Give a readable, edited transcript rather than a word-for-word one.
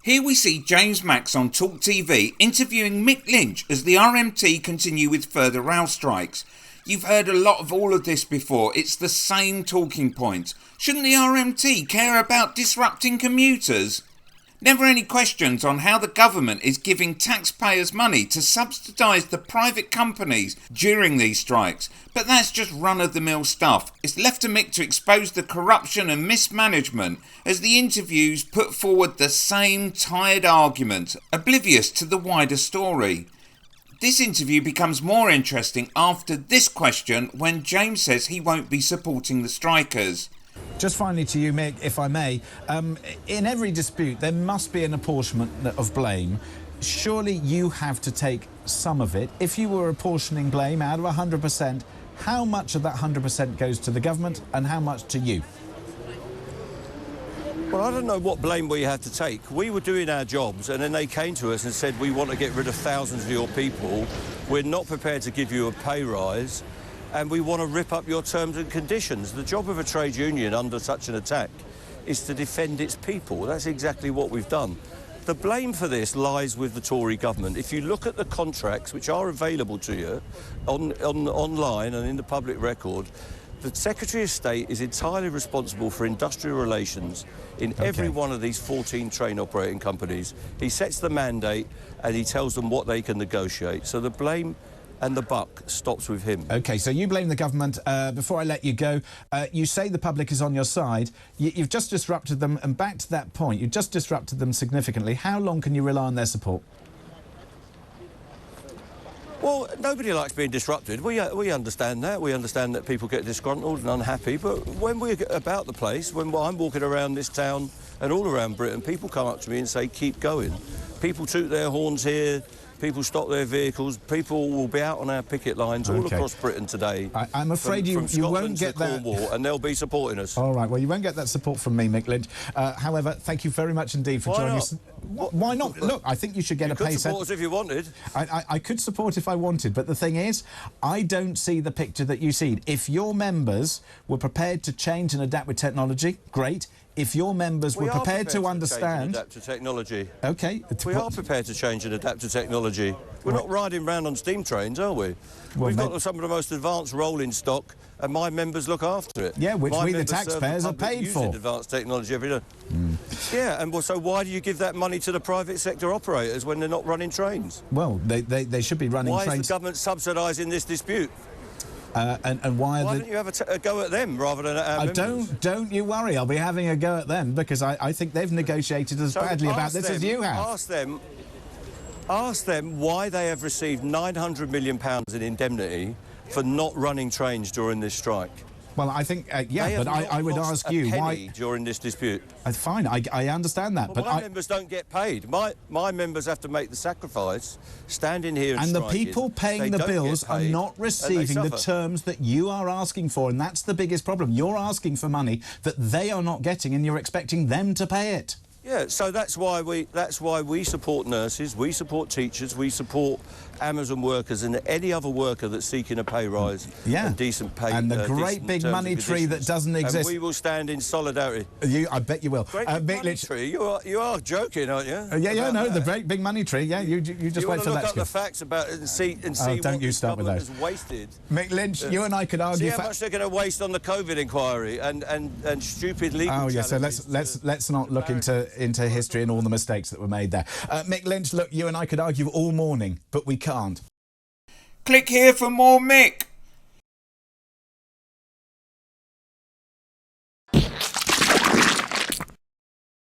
Here we see James Max on Talk TV interviewing Mick Lynch as the RMT continue with further rail strikes. You've heard a lot of all of this before, it's the same talking point. Shouldn't the RMT care about disrupting commuters? Never any questions on how the government is giving taxpayers money to subsidise the private companies during these strikes, but that's just run-of-the-mill stuff. It's left to Mick to expose the corruption and mismanagement as the interviews put forward the same tired argument, oblivious to the wider story. This interview becomes more interesting after this question when James says he won't be supporting the strikers. Just finally to you, Mick, if I may, in every dispute there must be an apportionment of blame. Surely you have to take some of it. If you were apportioning blame out of 100%, how much of that 100% goes to the government and how much to you? Well, I don't know what blame we had to take. We were doing our jobs and then they came to us and said, we want to get rid of thousands of your people. We're not prepared to give you a pay rise. And we want to rip up your terms and conditions. The job of a trade union under such an attack is to defend its people. That's exactly what we've done. The blame for this lies with the Tory government. If you look at the contracts which are available to you online and in the public record, the Secretary of State is entirely responsible for industrial relations in every one of these 14 train operating companies. He sets the mandate and he tells them what they can negotiate. So the blame and the buck stops with him. OK, so you blame the government. Before I let you go, you say the public is on your side. You've just disrupted them, and back to that point, you've just disrupted them significantly. How long can you rely on their support? Well, nobody likes being disrupted. We understand that. We understand that people get disgruntled and unhappy. But when we're about the place, when I'm walking around this town and all around Britain, people come up to me and say, keep going. People toot their horns here. People stop their vehicles. People will be out on our picket lines all across Britain today. I'm afraid you won't get that. Cornwall, and they'll be supporting us. All right, well, you won't get that support from me, Mick Lynch. However, thank you very much indeed for joining us. Why not? Look, I think you should get a pay set. You could support us if you wanted. I could support if I wanted, but the thing is, I don't see the picture that you see. If your members were prepared to change and adapt with technology, great. If your members were prepared to understand... adapt to technology. OK. We are prepared to change and adapt to technology. We're not riding round on steam trains, are we? Well, We've got some of the most advanced rolling stock, and my members look after it. Yeah, which we, the taxpayers, are paid for. Using advanced technology every day. Yeah, and so why do you give that money to the private sector operators when they're not running trains? Well, they should be running trains. Why is the government subsidising this dispute? And why don't you have a go at them rather than at our members? Don't you worry, I'll be having a go at them because I think they've negotiated as badly about this as you have. Ask them why they have received £900 million in indemnity for not running trains during this strike. Well, I think, yeah, but I would ask you why... during this dispute. Fine, I understand that, but my members don't get paid. My members have to make the sacrifice, standing here and the people paying the bills are not receiving the terms that you are asking for, and that's the biggest problem. You're asking for money that they are not getting, and you're expecting them to pay it. Yeah, so that's why we support nurses, we support teachers, we support Amazon workers and any other worker that's seeking a pay rise and decent pay. And the great big money tree that doesn't exist. And we will stand in solidarity. I bet you will. Great big money tree? You are joking, aren't you? No, the great big money tree. Yeah, you just wait for that. You want to look up the facts about it and see what the government has wasted. Mick Lynch, you and I could argue. See how much they're going to waste on the COVID inquiry and stupid legal. Oh yeah, so let's not look into history and all the mistakes that were made there. Mick Lynch, look, you and I could argue all morning, but we can't. Click here for more Mick.